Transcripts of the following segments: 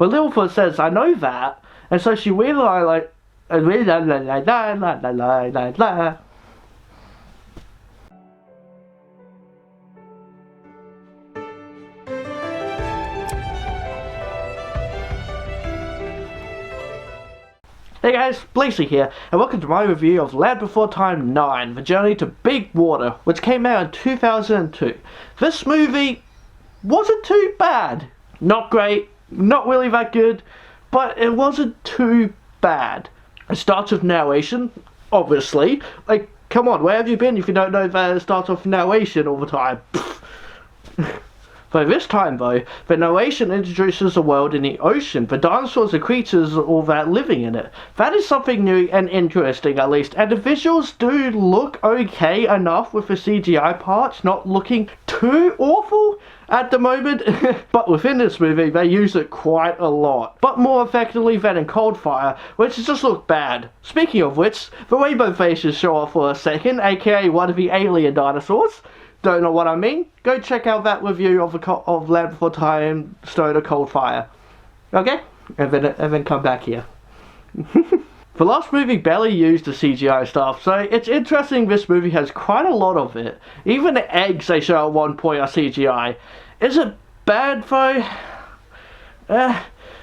But Littlefoot says, I know that. And so she really like, really la la la la la la la la. Hey guys, Blazie here, and welcome to my review of Land Before Time 9, The Journey to Big Water, which came out in 2002. This movie wasn't too bad. Not great, not really that good, but it wasn't too bad. It starts with narration, obviously. Like, come on, where have you been if you don't know that it starts with narration all the time? But this time though, the narration introduces a world in the ocean, the dinosaurs and creatures all that living in it. That is something new and interesting at least, and the visuals do look okay enough with the CGI parts not looking too awful at the moment. But within this movie they use it quite a lot, but more effectively than in Coldfire, which just looked bad. Speaking of which, the rainbow faces show off for a second, aka one of the alien dinosaurs. Don't know what I mean? Go check out that review of Land Before Time, Stone or Coldfire. Okay? And then come back here. The last movie barely used the CGI stuff, so it's interesting this movie has quite a lot of it. Even the eggs they show at one point are CGI. Is it bad though?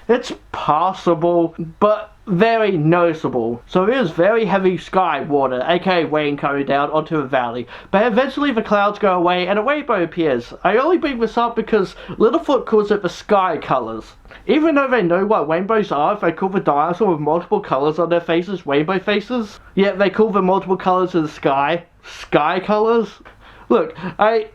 It's passable, but very noticeable. So it is very heavy sky water, aka rain coming down onto a valley. But eventually the clouds go away and a rainbow appears. I only bring this up because Littlefoot calls it the sky colours. Even though they know what rainbows are, if they call the dinosaur with multiple colours on their faces rainbow faces, yet they call the multiple colours of the sky colours. Look, I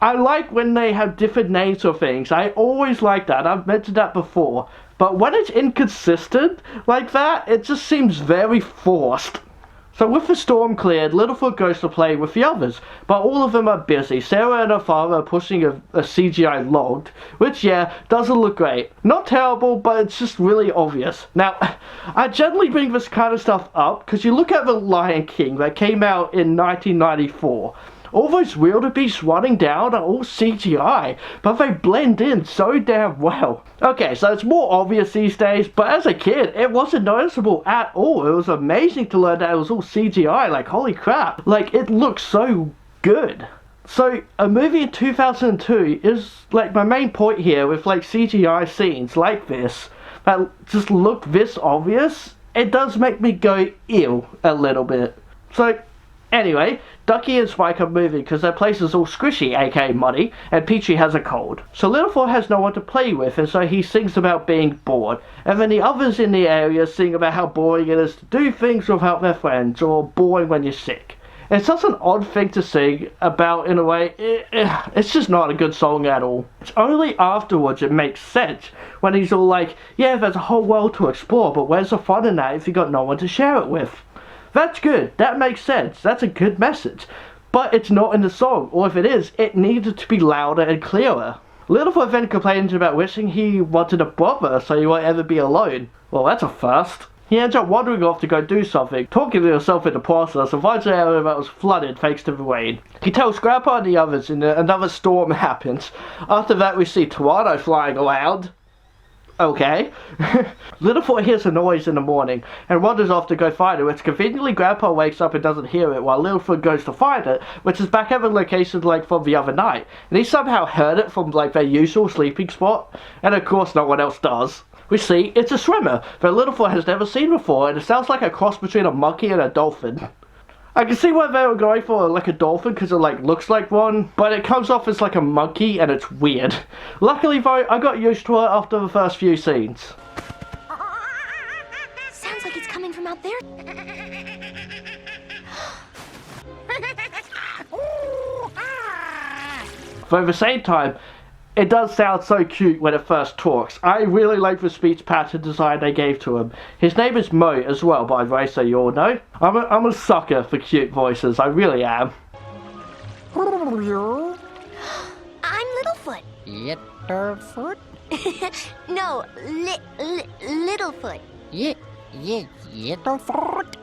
like when they have different names for things. I always like that. I've mentioned that before. But when it's inconsistent like that, it just seems very forced. So with the storm cleared, Littlefoot goes to play with the others, but all of them are busy. Sarah and her father are pushing a CGI log, which yeah, doesn't look great. Not terrible, but it's just really obvious. Now, I generally bring this kind of stuff up because you look at The Lion King that came out in 1994. All those wildebeests running down are all CGI, but they blend in so damn well. Okay, so it's more obvious these days, but as a kid, it wasn't noticeable at all. It was amazing to learn that it was all CGI, like holy crap. Like, it looks so good. So, a movie in 2002 is, like, my main point here with, like, CGI scenes like this, that just look this obvious. It does make me go ew a little bit. So, anyway, Ducky and Spike are moving because their place is all squishy, aka muddy, and Peachy has a cold. So Littlefoot has no one to play with, and so he sings about being bored. And then the others in the area sing about how boring it is to do things without their friends, or boring when you're sick. It's such an odd thing to sing about in a way. It's just not a good song at all. It's only afterwards it makes sense, when he's all like, yeah, there's a whole world to explore, but where's the fun in that if you got no one to share it with? That's good, that makes sense, that's a good message. But it's not in the song, or if it is, it needed to be louder and clearer. Littlefoot then complains about wishing he wanted a brother so he won't ever be alone. Well, that's a first. He ends up wandering off to go do something, talking to himself in the process, and finds an area that was flooded thanks to the rain. He tells Grandpa and the others, and another storm happens. After that we see Toronto flying around. Okay. Littlefoot hears a noise in the morning and wanders off to go find it, which conveniently Grandpa wakes up and doesn't hear it while Littlefoot goes to find it, which is back at the location like from the other night. And he somehow heard it from like their usual sleeping spot, and of course no one else does. We see it's a swimmer that Littlefoot has never seen before, and it sounds like a cross between a monkey and a dolphin. I can see why they were going for like a dolphin because it like looks like one, but it comes off as like a monkey and it's weird. Luckily though, I got used to it after the first few scenes. Sounds like it's coming from out there. But at the same time, it does sound so cute when it first talks. I really like the speech pattern design they gave to him. His name is Mo as well, by the way, so you all know. I'm a sucker for cute voices, I really am. I'm Littlefoot. Littlefoot? No, Littlefoot. Littlefoot?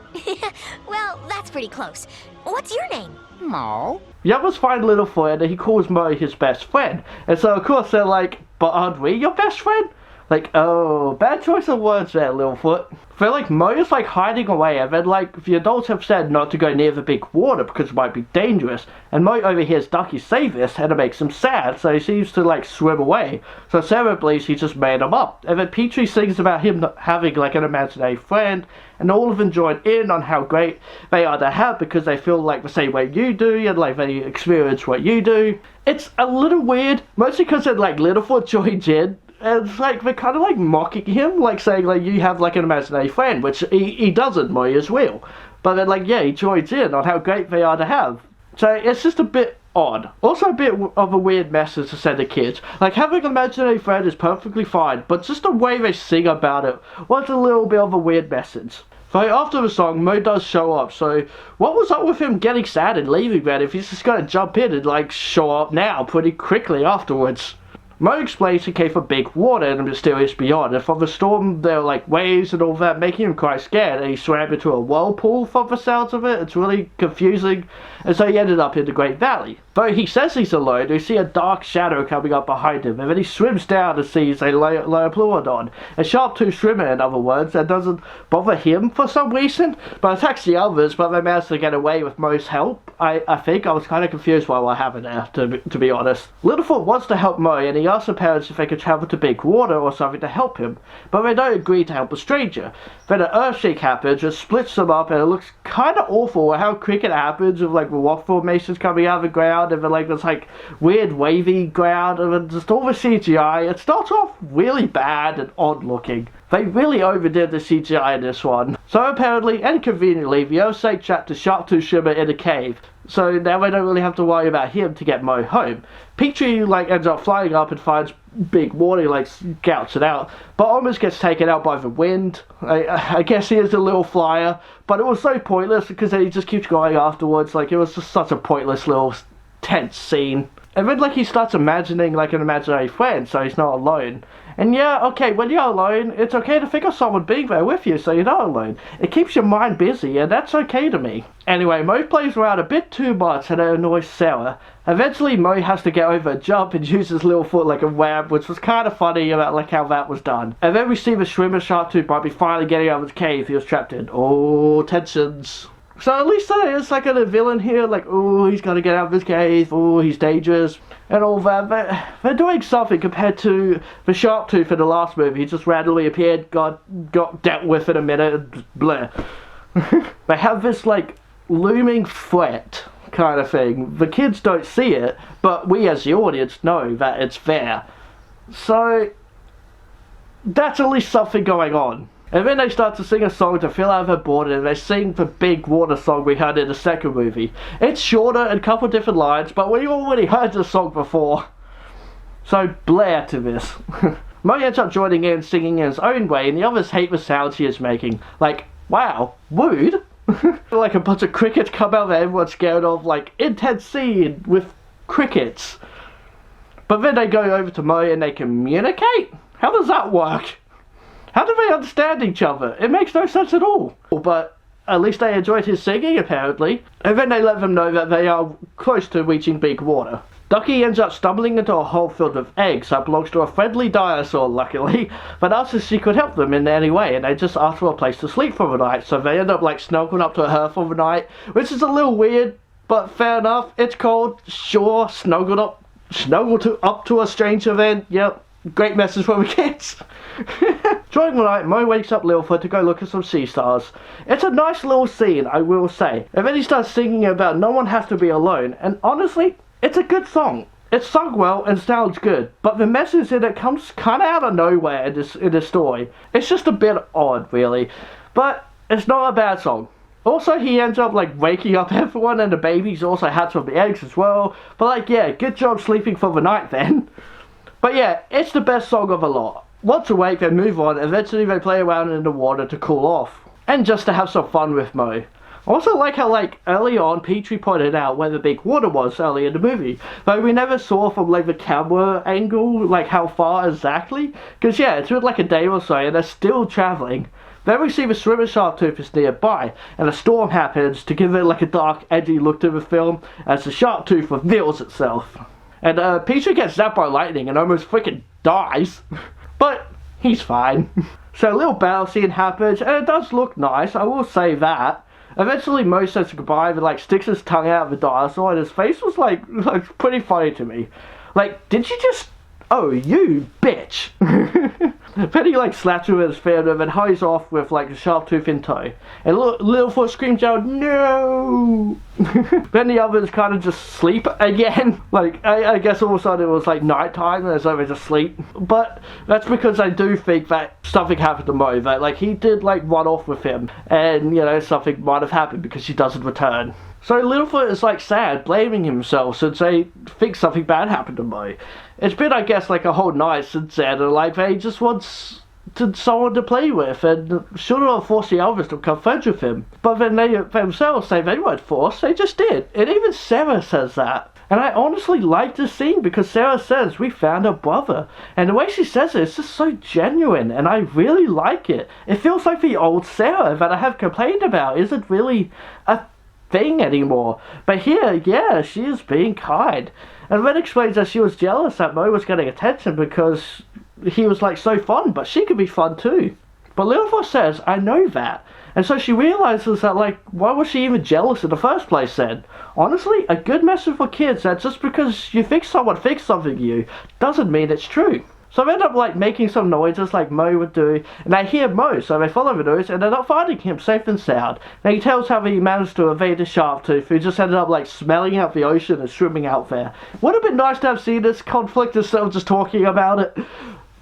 Well, that's pretty close. What's your name? Mo. The others find Littlefoot and he calls Mo his best friend. And so of course they're like, but aren't we your best friend? Like, oh, bad choice of words there, Littlefoot. I feel like Mo is like hiding away, and then like the adults have said not to go near the big water because it might be dangerous, and Mo overhears Ducky say this and it makes him sad, so he seems to like swim away. So Sarah believes he just made him up, and then Petrie sings about him having like an imaginary friend, and all of them join in on how great they are to have because they feel like the same way you do, and like they experience what you do. It's a little weird, mostly because then like Littlefoot joins in. And it's like they're kind of like mocking him, like saying like you have like an imaginary friend, which he doesn't, Mo is real. But then like yeah, he joins in on how great they are to have. So it's just a bit odd. Also a bit of a weird message to send to kids. Like having an imaginary friend is perfectly fine, but just the way they sing about it was a little bit of a weird message. So after the song, Mo does show up, so what was up with him getting sad and leaving then if he's just gonna jump in and like show up now pretty quickly afterwards? Mo explains he came from big water in the mysterious beyond, and from the storm there were like waves and all that, making him quite scared, and he swam into a whirlpool from the sounds of it. It's really confusing, and so he ended up in the Great Valley. Though he says he's alone, we see a dark shadow coming up behind him, and then he swims down and sees a Liopleurodon, a sharp-toothed swimmer in other words, that doesn't bother him for some reason, but attacks the others, but they manage to get away with Mo's help. I think I was kind of confused by what happened there, to be honest. Littlefoot wants to help Mo, and he asks the parents if they could travel to big water or something to help him, but they don't agree to help a stranger. Then an earthshake happens and splits them up, and it looks kind of awful how quick it happens with like the rock formations coming out of the ground, and then like this like weird wavy ground, and then just all the CGI. It starts off really bad and odd looking. They really overdid the CGI in this one. So apparently and conveniently, the earthshake trapped a sharp-toothed swimmer in a cave. So now they don't really have to worry about him to get Mo home. Petrie like ends up flying up and finds big water, like scouts it out, but almost gets taken out by the wind. I guess he is a little flyer, but it was so pointless because he just keeps going afterwards. Like it was just such a pointless little tense scene. And then like he starts imagining like an imaginary friend, so he's not alone. And yeah, okay, when you're alone, it's okay to think of someone being there with you so you're not alone. It keeps your mind busy, and that's okay to me. Anyway, Mo plays around a bit too much and it annoys Sarah. Eventually, Mo has to get over a jump and use his little foot like a web, which was kind of funny about like how that was done. And then we see the swimmer shark-tooth might be finally getting out of his cave he was trapped in. Oh, tensions. So at least there is like a villain here, like, oh, he's gonna get out of his cave, oh, he's dangerous, and all that. But they're doing something compared to the Shark-Tooth in the last movie. He just randomly appeared, got dealt with in a minute, and bleh. They have this, like, looming threat kind of thing. The kids don't see it, but we as the audience know that it's there. So, that's at least something going on. And then they start to sing a song to fill out their boredom, and they sing the big water song we heard in the second movie. It's shorter and a couple different lines, but we already heard the song before. So blare to this. Mo ends up joining in, singing in his own way, and the others hate the sounds he is making. Like, wow, rude? Like a bunch of crickets come out that everyone's scared of, like, intense scene with crickets. But then they go over to Mo and they communicate? How does that work? How do they understand each other? It makes no sense at all. But at least they enjoyed his singing, apparently. And then they let them know that they are close to reaching big water. Ducky ends up stumbling into a hole filled with eggs that belongs to a friendly dinosaur, luckily, but asks if she could help them in any way, and they just ask for a place to sleep for the night, so they end up like snuggling up to her for the night, which is a little weird, but fair enough. It's cold, sure, snuggle up to a stranger then, yep. Great message for the kids. During the night, Mo wakes up Littlefoot to go look at some sea stars. It's a nice little scene, I will say. And then he starts singing about no one has to be alone, and honestly, it's a good song. It's sung well and sounds good, but the message in it comes kind of out of nowhere in this story. It's just a bit odd, really, but it's not a bad song. Also, he ends up like waking up everyone, and the babies also hatch from the eggs as well. But like, yeah, good job sleeping for the night then. But yeah, it's the best song of a lot. Once awake, they move on. Eventually, they play around in the water to cool off, and just to have some fun with Mo. I also like how, like, early on, Petrie pointed out where the big water was early in the movie, though we never saw from, like, the camera angle, like, how far exactly. Because, yeah, it's been, like, a day or so, and they're still traveling. Then we see the swimmer shark-tooth is nearby, and a storm happens to give it, like, a dark, edgy look to the film, as the shark-tooth reveals itself. And, Petrie gets zapped by lightning and almost freaking dies. But he's fine. So a little battle scene happens, and it does look nice, I will say that. Eventually Mo says goodbye and like sticks his tongue out of the dinosaur, and his face was like pretty funny to me. Like, did you just... Oh, you bitch! Then he like slaps him with his fandom and hurries off with like a sharp tooth in tow. And Littlefoot screams out, no! Then the others kind of just sleep again. Like, I guess all of a sudden it was like nighttime and so they just sleep. But that's because I do think that something happened to Mo. That like he did like run off with him. And you know, something might have happened because she doesn't return. So Littlefoot is like sad, blaming himself since they think something bad happened to Mo. It's been, I guess, like a whole night since then, and like they just wants someone to play with, and shouldn't have forced the others to become friends with him. But then they themselves say they weren't forced, they just did. And even Sarah says that. And I honestly like this scene because Sarah says, we found her brother. And the way she says it, it's just so genuine, and I really like it. It feels like the old Sarah that I have complained about isn't really a thing anymore. But here, yeah, she is being kind. And Red explains that she was jealous that Mo was getting attention because he was like so fun, but she could be fun too. But Littlefoot says, I know that. And so she realizes that like, why was she even jealous in the first place then? Honestly, a good message for kids that just because you think someone thinks something of you doesn't mean it's true. So they end up like making some noises like Mo would do, and they hear Mo, so they follow the noise and they're not finding him safe and sound. And he tells how he managed to evade the Sharptooth, who just ended up like smelling out the ocean and swimming out there. Would have been nice to have seen this conflict instead of just talking about it,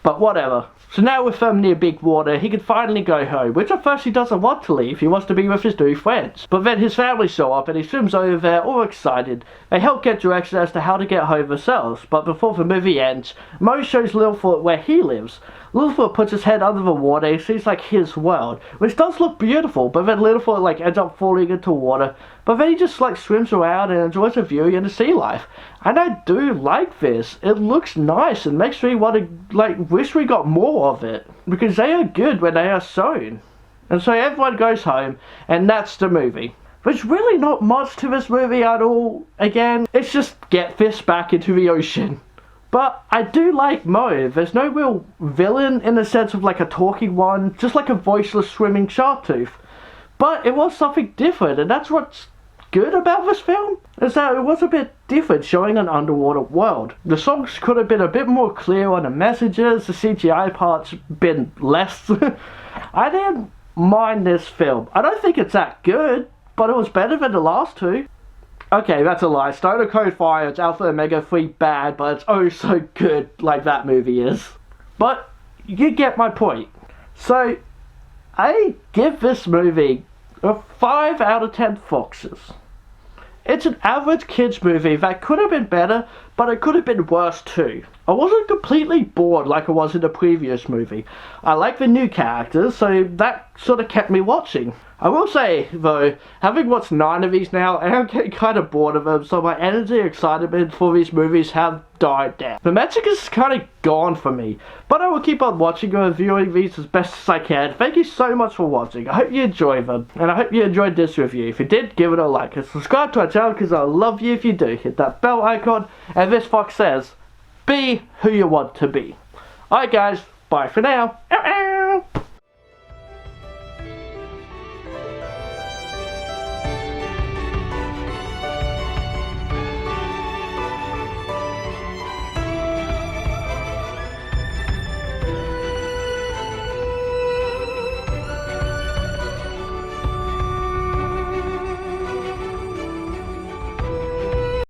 but whatever. So now with them near Big Water, he can finally go home, which at first he doesn't want to leave, he wants to be with his new friends. But then his family show up and he swims over there all excited. They help get directions as to how to get home themselves, but before the movie ends, Mo shows Littlefoot where he lives. Littlefoot puts his head under the water and sees like his world, which does look beautiful, but then Littlefoot like ends up falling into water. But then he just like swims around and enjoys the view and the sea life. And I do like this. It looks nice and makes me want to like wish we got more of it. Because they are good when they are shown. And so everyone goes home and that's the movie. There's really not much to this movie at all. Again, it's just get fish back into the ocean. But I do like Mo. There's no real villain in the sense of like a talking one, just like a voiceless swimming Sharptooth. But it was something different, and that's what's good about this film, is that it was a bit different, showing an underwater world. The songs could have been a bit more clear on the messages, the CGI parts been less. I didn't mind this film. I don't think it's that good, but it was better than the last two. Okay, that's a lie. Stoner Code Fire, it's Alpha Omega 3 bad, but it's oh so good like that movie is. But you get my point. So, I give this movie a 5 out of 10 foxes. It's an average kids movie that could have been better, but it could have been worse too. I wasn't completely bored like I was in the previous movie. I like the new characters, so that sort of kept me watching. I will say, though, having watched 9 of these now, I am getting kind of bored of them, so my energy and excitement for these movies have died down. The magic is kind of gone for me, but I will keep on watching and reviewing these as best as I can. Thank you so much for watching. I hope you enjoyed them, and I hope you enjoyed this review. If you did, give it a like and subscribe to our channel because I'll love you if you do. Hit that bell icon, and this fox says, be who you want to be. Alright guys, bye for now.